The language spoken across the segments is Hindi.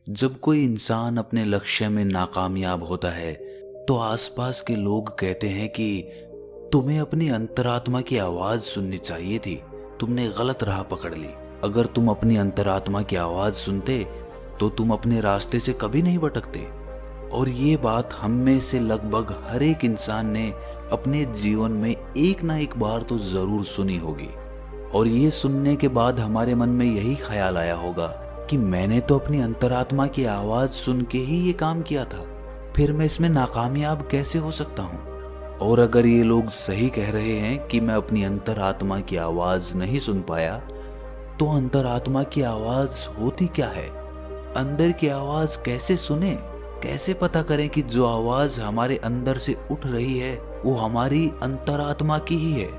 जब कोई इंसान अपने लक्ष्य में नाकामयाब होता है तो आसपास के लोग कहते हैं कि तुम्हें अपनी अंतरात्मा की आवाज सुननी चाहिए थी, तुमने गलत राह पकड़ ली। अगर तुम अपनी अंतरात्मा की आवाज सुनते तो तुम अपने रास्ते से कभी नहीं भटकते। और ये बात हम में से लगभग हर एक इंसान ने अपने जीवन में एक ना एक बार तो जरूर सुनी होगी। और ये सुनने के बाद हमारे मन में यही ख्याल आया होगा कि मैंने तो अपनी अंतरात्मा की आवाज सुन के ही ये काम किया था, फिर मैं इसमें नाकामयाब कैसे हो सकता हूँ। और अगर ये लोग सही कह रहे हैं कि मैं अपनी अंतरात्मा की आवाज नहीं सुन पाया, तो अंतरात्मा की आवाज होती क्या है? अंदर की आवाज कैसे सुने? कैसे पता करें कि जो आवाज हमारे अंदर से उठ रही है वो हमारी अंतरात्मा की ही है?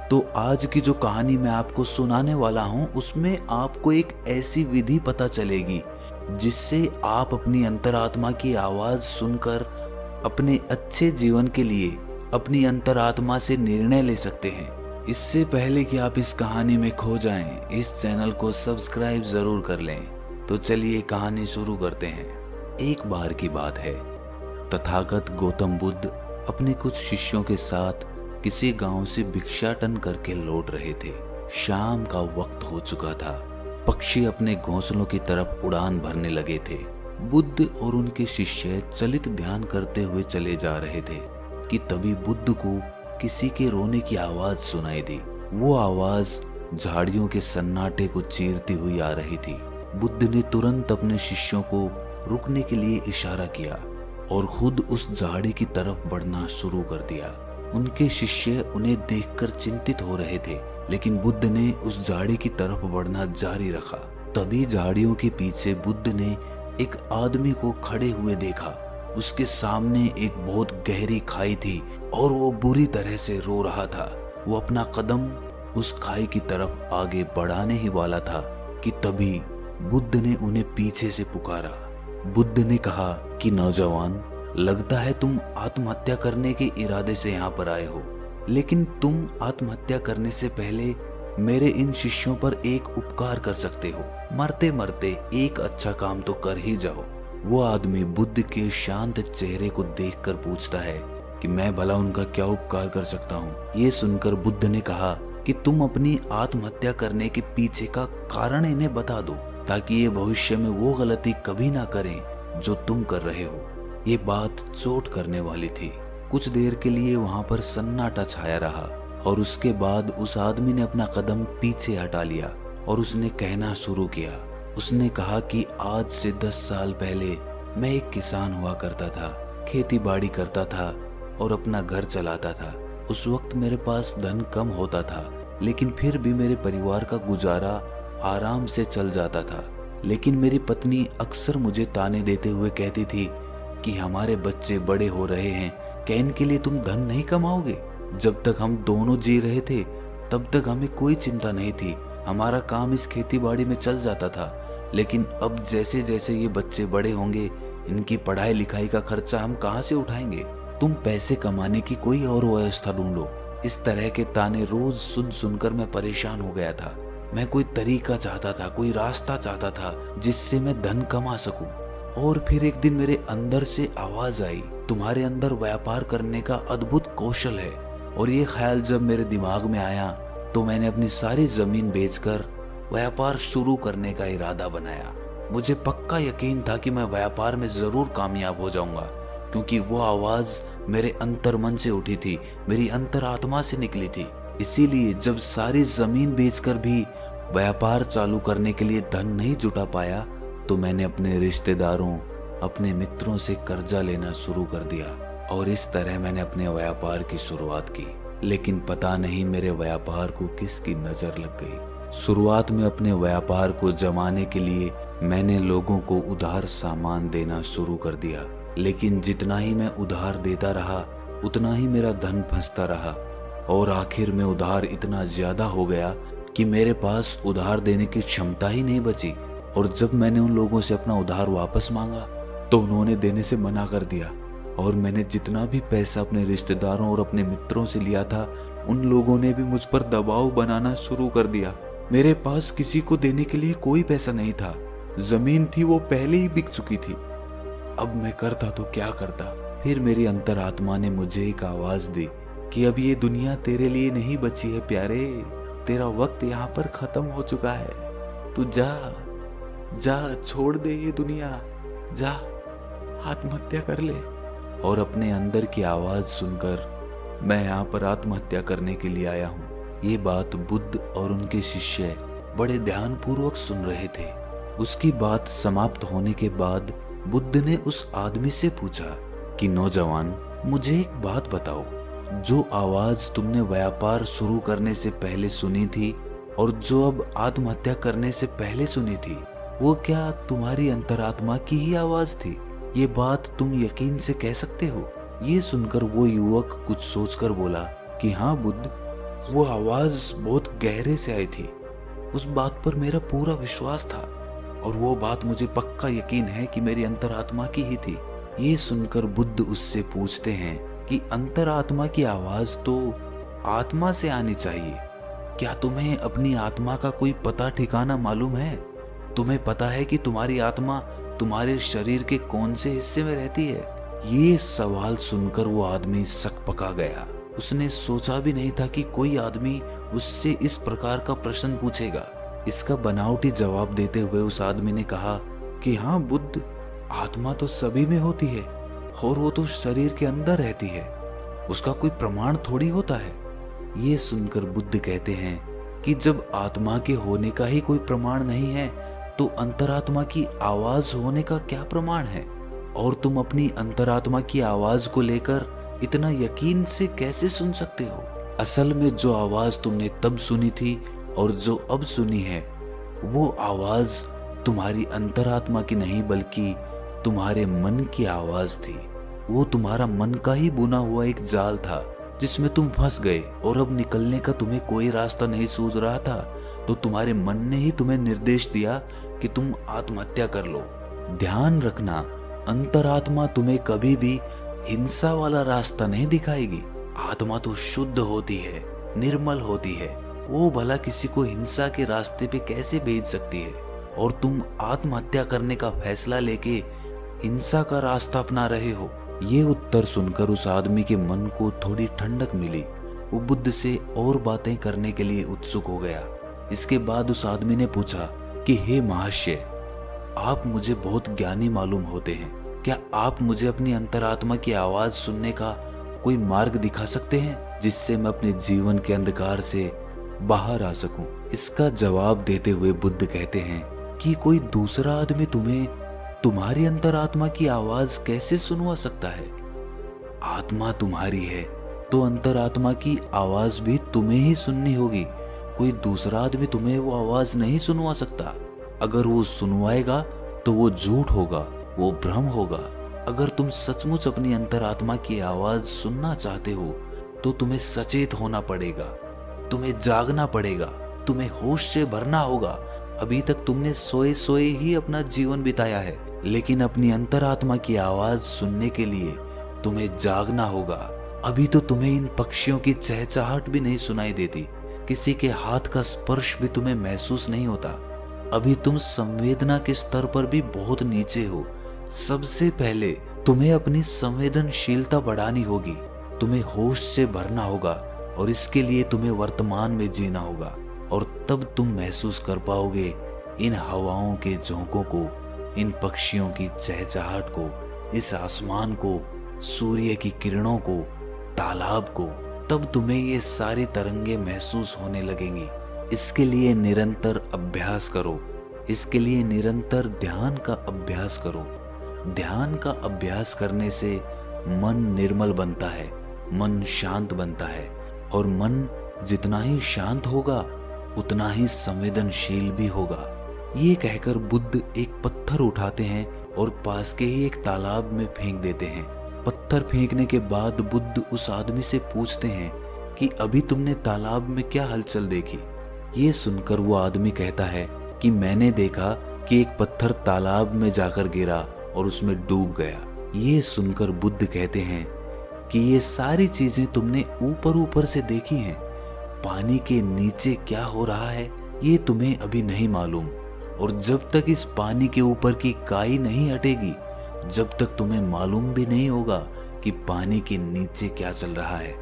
तो आज की जो कहानी मैं आपको सुनाने वाला हूं उसमें आपको एक ऐसी विधि पता चलेगी जिससे आप अपनी अंतरात्मा की आवाज सुनकर अपने अच्छे जीवन के लिए अपनी अंतरात्मा से निर्णय ले सकते हैं। इससे पहले कि आप इस कहानी में खो जाएं, इस चैनल को सब्सक्राइब जरूर कर लें। तो चलिए कहानी शुरू करते हैं। एक बार की बात है, तथागत गौतम बुद्ध अपने कुछ शिष्यों के साथ किसी गांव से भिक्षाटन करके लौट रहे थे। शाम का वक्त हो चुका था, पक्षी अपने घोंसलों की तरफ उड़ान भरने लगे थे। बुद्ध और उनके शिष्य चलित ध्यान करते हुए चले जा रहे थे कि तभी बुद्ध को किसी के रोने की आवाज सुनाई दी। वो आवाज झाड़ियों के सन्नाटे को चीरती हुई आ रही थी। बुद्ध ने तुरंत अपने शिष्यों को रुकने के लिए इशारा किया और खुद उस झाड़ी की तरफ बढ़ना शुरू कर दिया। उनके शिष्य उन्हें देखकर चिंतित हो रहे थे, लेकिन बुद्ध ने उस झाड़ी की तरफ बढ़ना जारी रखा। तभी झाड़ियों के पीछे बुद्ध ने एक आदमी को खड़े हुए देखा। उसके सामने एक बहुत गहरी खाई थी और वो बुरी तरह से रो रहा था। वो अपना कदम उस खाई की तरफ आगे बढ़ाने ही वाला था कि तभी बुद्ध ने उन्हें पीछे से पुकारा। बुद्ध ने कहा कि नौजवान, लगता है तुम आत्महत्या करने के इरादे से यहाँ पर आए हो, लेकिन तुम आत्महत्या करने से पहले मेरे इन शिष्यों पर एक उपकार कर सकते हो। मरते मरते एक अच्छा काम तो कर ही जाओ। वो आदमी बुद्ध के शांत चेहरे को देखकर पूछता है कि मैं भला उनका क्या उपकार कर सकता हूँ। ये सुनकर बुद्ध ने कहा कि तुम अपनी आत्महत्या करने के पीछे का कारण इन्हें बता दो, ताकि ये भविष्य में वो गलती कभी ना करें जो तुम कर रहे हो। ये बात चोट करने वाली थी। कुछ देर के लिए वहां पर सन्नाटा छाया रहा और उसके बाद उस आदमी ने अपना कदम पीछे हटा लिया और उसने कहना शुरू किया। उसने कहा कि आज से 10 साल पहले मैं एक किसान हुआ करता था, खेती बाड़ी करता था और अपना घर चलाता था। उस वक्त मेरे पास धन कम होता था, लेकिन फिर भी मेरे परिवार का गुजारा आराम से चल जाता था। लेकिन मेरी पत्नी अक्सर मुझे ताने देते हुए कहती थी कि हमारे बच्चे बड़े हो रहे हैं, क्या इनके लिए तुम धन नहीं कमाओगे? जब तक हम दोनों जी रहे थे तब तक हमें कोई चिंता नहीं थी, हमारा काम इस खेती बाड़ी में चल जाता था। लेकिन अब जैसे जैसे ये बच्चे बड़े होंगे, इनकी पढ़ाई लिखाई का खर्चा हम कहाँ से उठाएंगे? तुम पैसे कमाने की कोई और व्यवस्था ढूंढो। इस तरह के ताने रोज सुन सुनकर मैं परेशान हो गया था। मैं कोई तरीका चाहता था, कोई रास्ता चाहता था जिससे मैं धन कमा सकूं। और फिर एक दिन मेरे अंदर से आवाज आई, तुम्हारे अंदर व्यापार करने का अद्भुत कौशल है। और ये ख्याल जब मेरे दिमाग में आया तो मैंने अपनी सारी जमीन बेचकर व्यापार शुरू करने का इरादा बनाया। मुझे पक्का यकीन था कि मैं व्यापार में जरूर कामयाब हो जाऊंगा, क्योंकि वो आवाज मेरे अंतर्मन से उठी थी, मेरी अंतरात्मा से निकली थी। इसीलिए जब सारी जमीन बेचकर भी व्यापार चालू करने के लिए धन नहीं जुटा पाया तो मैंने अपने रिश्तेदारों, अपने मित्रों से कर्जा लेना शुरू कर दिया और इस तरह मैंने अपने व्यापार की शुरुआत की। लेकिन पता नहीं मेरे व्यापार को किसकी नजर लग गई। शुरुआत में अपने व्यापार को जमाने के लिए मैंने लोगों को उधार सामान देना शुरू कर दिया, लेकिन जितना ही मैं उधार देता रहा उतना ही मेरा धन फंसता रहा और आखिर में उधार इतना ज्यादा हो गया कि मेरे पास उधार देने की क्षमता ही नहीं बची। और जब मैंने उन लोगों से अपना उधार वापस मांगा तो उन्होंने देने से मना कर दिया और मैंने जितना भी पैसा अपने रिश्तेदारों और अपने मित्रों से लिया था उन लोगों ने भी मुझ पर दबाव बनाना शुरू कर दिया। मेरे पास किसी को देने के लिए कोई पैसा नहीं था। जमीन थी वो पहले ही बिक चुकी थी। अब मैं करता तो क्या करता। फिर मेरी अंतरात्मा ने मुझे एक आवाज दी कि अब ये दुनिया तेरे लिए नहीं बची है प्यारे, तेरा वक्त यहाँ पर खत्म हो चुका है। तू जा जा, छोड़ दे ये दुनिया, जा आत्महत्या कर ले। और अपने अंदर की आवाज सुनकर मैं यहाँ पर आत्महत्या करने के लिए आया हूँ। ये बात बुद्ध और उनके शिष्य बड़े ध्यानपूर्वक सुन रहे थे। उसकी बात समाप्त होने के बाद बुद्ध ने उस आदमी से पूछा कि नौजवान, मुझे एक बात बताओ, जो आवाज तुमने व्यापार शुरू करने से पहले सुनी थी और जो अब आत्महत्या करने से पहले सुनी थी, वो क्या तुम्हारी अंतरात्मा की ही आवाज थी? ये बात तुम यकीन से कह सकते हो? ये सुनकर वो युवक कुछ सोचकर बोला कि हाँ बुद्ध, वो आवाज बहुत गहरे से आई थी। उस बात पर मेरा पूरा विश्वास था और वो बात मुझे पक्का यकीन है कि मेरी अंतरात्मा की ही थी। ये सुनकर बुद्ध उससे पूछते हैं कि अंतरात्मा की आवाज तो आत्मा से आनी चाहिए। क्या तुम्हें अपनी आत्मा का कोई पता ठिकाना मालूम है? तुम्हें पता है कि तुम्हारी आत्मा तुम्हारे शरीर के कौन से हिस्से में रहती है? ये सवाल सुनकर वो आदमी सकपका गया। उसने सोचा भी नहीं था कि कोई आदमी उससे इस प्रकार का प्रश्न पूछेगा। इसका बनावटी जवाब देते हुए उस आदमी ने कहा कि हाँ बुद्ध, आत्मा तो सभी में होती है और वो तो शरीर के अंदर रहती है, उसका कोई प्रमाण थोड़ी होता है। ये सुनकर बुद्ध कहते हैं कि जब आत्मा के होने का ही कोई प्रमाण नहीं है तो अंतरात्मा की आवाज होने का क्या प्रमाण है? और तुम अपनी अंतरात्मा की आवाज को लेकर इतना यकीन से कैसे सुन सकते हो? असल में जो आवाज तुमने तब सुनी थी और जो अब सुनी है, वो आवाज तुम्हारी अंतरात्मा की नहीं बल्कि तुम्हारे मन की आवाज थी। वो तुम्हारा मन का ही बुना हुआ एक जाल था जिसमें तुम फंस गए और अब निकलने का तुम्हें कोई रास्ता नहीं सूझ रहा था, तो तुम्हारे मन ने ही तुम्हें निर्देश दिया कि तुम आत्महत्या कर लो। ध्यान रखना, अंतरात्मा तुम्हें कभी भी हिंसा वाला रास्ता नहीं दिखाएगी। आत्मा तो शुद्ध होती है, निर्मल होती है, वो भला किसी को हिंसा के रास्ते पे कैसे भेज सकती है? और तुम आत्महत्या करने का फैसला लेके हिंसा का रास्ता अपना रहे हो। ये उत्तर सुनकर उस आदमी के मन को थोड़ी ठंडक मिली। वो बुद्ध से और बातें करने के लिए उत्सुक हो गया। इसके बाद उस आदमी ने पूछा कि हे महाशय, आप मुझे बहुत ज्ञानी मालूम होते हैं, क्या आप मुझे अपनी अंतरात्मा की आवाज सुनने का कोई मार्ग दिखा सकते हैं जिससे मैं अपने जीवन के अंधकार से बाहर आ सकूं? इसका जवाब देते हुए बुद्ध कहते हैं कि कोई दूसरा आदमी तुम्हें तुम्हारी अंतरात्मा की आवाज कैसे सुनवा सकता है? आत्मा तुम्हारी है तो अंतरात्मा की आवाज भी तुम्हें ही सुननी होगी। कोई दूसरा आदमी तुम्हें वो आवाज नहीं सुनवा सकता। अगर वो सुनवाएगा तो वो झूठ होगा, वो भ्रम होगा। अगर तुम सचमुच अपनी अंतरात्मा की आवाज सुनना चाहते हो तो तुम्हें सचेत होना पड़ेगा, तुम्हें जागना पड़ेगा, तुम्हें होश से भरना होगा। अभी तक तुमने सोए सोए ही अपना जीवन बिताया है, लेकिन अपनी अंतरात्मा की आवाज सुनने के लिए तुम्हें जागना होगा। अभी तो तुम्हें इन पक्षियों की चहचहाहट भी नहीं सुनाई देती, किसी के हाथ का स्पर्श भी तुम्हें महसूस नहीं होता। अभी तुम संवेदना के स्तर पर भी बहुत नीचे हो। सबसे पहले तुम्हें अपनी संवेदनशीलता बढ़ानी होगी, तुम्हें होश से भरना होगा और इसके लिए तुम्हें वर्तमान में जीना होगा। और तब तुम महसूस कर पाओगे इन हवाओं के झोंकों को, इन पक्षियों की चहचहाहट को, इस आसमान को, सूर्य की किरणों को, तालाब को। तब तुम्हें ये सारी तरंगे महसूस होने लगेंगी। इसके लिए निरंतर अभ्यास करो, इसके लिए निरंतर ध्यान का अभ्यास करो। ध्यान का अभ्यास करने से मन निर्मल बनता है, मन शांत बनता है, और मन जितना ही शांत होगा उतना ही संवेदनशील भी होगा। ये कहकर बुद्ध एक पत्थर उठाते हैं और पास के ही एक तालाब में फेंक देते हैं। पत्थर फेंकने के बाद बुद्ध उस आदमी से पूछते हैं कि अभी तुमने तालाब में क्या हलचल देखी? ये सुनकर वो आदमी कहता है कि मैंने देखा कि एक पत्थर तालाब में जाकर गिरा और उसमें डूब गया। ये सुनकर बुद्ध कहते हैं कि ये सारी चीजें तुमने ऊपर ऊपर से देखी हैं, पानी के नीचे क्या हो रहा है ये तुम्हें अभी नहीं मालूम। और जब तक इस पानी के ऊपर की काई नहीं हटेगी, जब तक तुम्हें मालूम भी नहीं होगा कि पानी के नीचे क्या चल रहा है।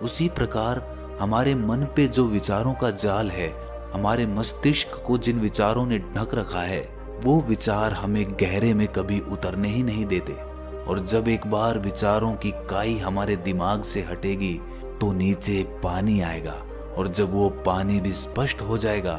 उसी प्रकार हमारे मन पे जो विचारों का जाल है, हमारे मस्तिष्क को जिन विचारों ने ढक रखा है, वो विचार हमें गहरे में कभी उतरने ही नहीं देते। और जब एक बार विचारों की काई हमारे दिमाग से हटेगी तो नीचे पानी आएगा, और जब वो पानी भी स्पष्ट हो जाएगा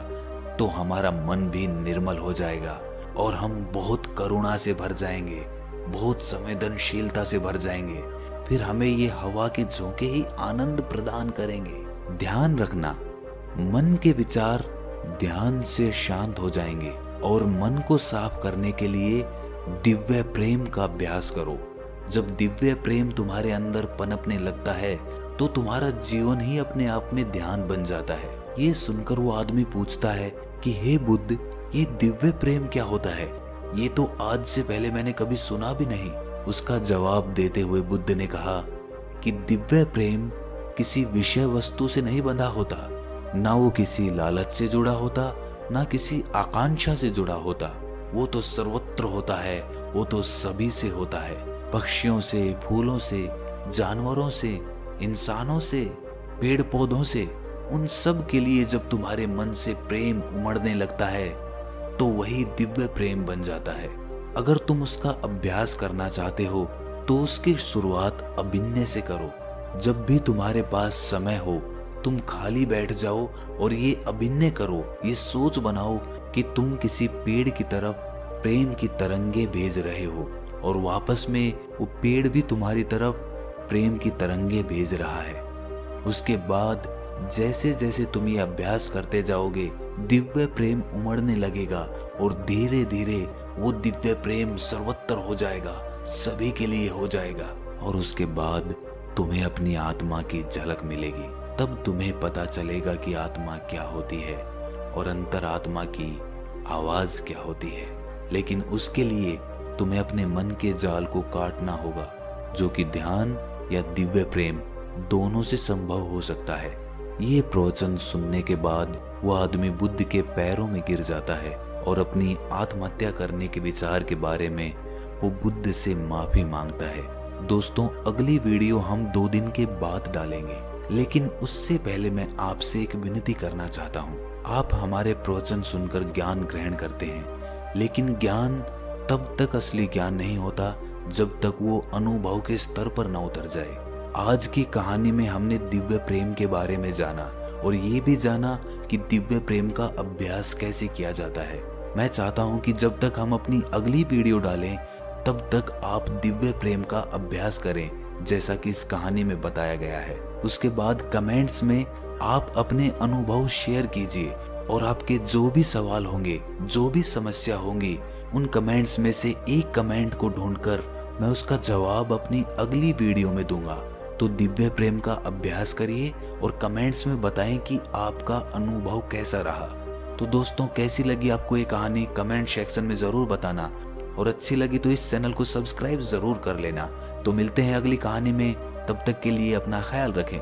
तो हमारा मन भी निर्मल हो जाएगा और हम बहुत करुणा से भर जाएंगे, बहुत संवेदनशीलता से भर जाएंगे। फिर हमें ये हवा के झोंके ही आनंद प्रदान करेंगे। ध्यान रखना, मन के विचार ध्यान से शांत हो जाएंगे। और मन को साफ करने के लिए दिव्य प्रेम का अभ्यास करो। जब दिव्य प्रेम तुम्हारे अंदर पनपने लगता है तो तुम्हारा जीवन ही अपने आप में ध्यान बन जाता है। ये सुनकर वो आदमी पूछता है कि हे बुद्ध, ये दिव्य प्रेम क्या होता है? ये तो आज से पहले मैंने कभी सुना भी नहीं। उसका जवाब देते हुए बुद्ध ने कहा कि दिव्य प्रेम किसी विषय वस्तु से नहीं बंधा होता, ना वो किसी लालच से जुड़ा होता, ना किसी आकांक्षा से जुड़ा होता। वो तो सर्वत्र होता है, वो तो सभी से होता है, पक्षियों से, फूलों से, जानवरों से, इंसानों से, पेड़ पौधों से। उन सब के लिए जब तुम्हारे मन से प्रेम उमड़ने लगता है तो वही दिव्य प्रेम बन जाता है। अगर तुम उसका अभ्यास करना चाहते हो तो उसकी शुरुआत अभिनय से करो। जब भी तुम्हारे पास समय हो तुम खाली बैठ जाओ और ये अभिनय करो, ये सोच बनाओ कि तुम किसी पेड़ की तरफ प्रेम की तरंगे भेज रहे हो और वापस में वो पेड़ भी तुम्हारी तरफ प्रेम की तरंगे भेज रहा है। उसके बाद जैसे जैसे तुम ये अभ्यास करते जाओगे दिव्य प्रेम उमड़ने लगेगा और धीरे धीरे वो दिव्य प्रेम सर्वत्र हो जाएगा, सभी के लिए हो जाएगा। और उसके बाद तुम्हें अपनी आत्मा की झलक मिलेगी। तब तुम्हें पता चलेगा कि आत्मा क्या होती है और अंतरात्मा की आवाज क्या होती है। लेकिन उसके लिए तुम्हें अपने मन के जाल को काटना होगा, जो कि ध्यान या दिव्य प्रेम दोनों से संभव हो सकता है। ये प्रवचन सुनने के बाद वह आदमी बुद्ध के पैरों में गिर जाता है और अपनी आत्महत्या करने के विचार के बारे में वो बुद्ध से माफी मांगता है। दोस्तों, अगली वीडियो हम 2 दिन के बाद डालेंगे, लेकिन उससे पहले मैं आपसे एक विनती करना चाहता हूँ। आप हमारे प्रवचन सुनकर ज्ञान ग्रहण करते हैं, लेकिन ज्ञान तब तक असली ज्ञान नहीं होता जब तक वो अनुभव के स्तर पर न उतर जाए। आज की कहानी में हमने दिव्य प्रेम के बारे में जाना और ये भी जाना कि दिव्य प्रेम का अभ्यास कैसे किया जाता है। मैं चाहता हूँ कि जब तक हम अपनी अगली वीडियो डालें तब तक आप दिव्य प्रेम का अभ्यास करें, जैसा कि इस कहानी में बताया गया है। उसके बाद कमेंट्स में आप अपने अनुभव शेयर कीजिए और आपके जो भी सवाल होंगे, जो भी समस्या होंगी, उन कमेंट्स में से एक कमेंट को ढूंढकर मैं उसका जवाब अपनी अगली वीडियो में दूंगा। तो दिव्य प्रेम का अभ्यास करिए और कमेंट्स में बताएं कि आपका अनुभव कैसा रहा। तो दोस्तों, कैसी लगी आपको ये कहानी कमेंट सेक्शन में जरूर बताना, और अच्छी लगी तो इस चैनल को सब्सक्राइब जरूर कर लेना। तो मिलते हैं अगली कहानी में, तब तक के लिए अपना ख्याल रखें।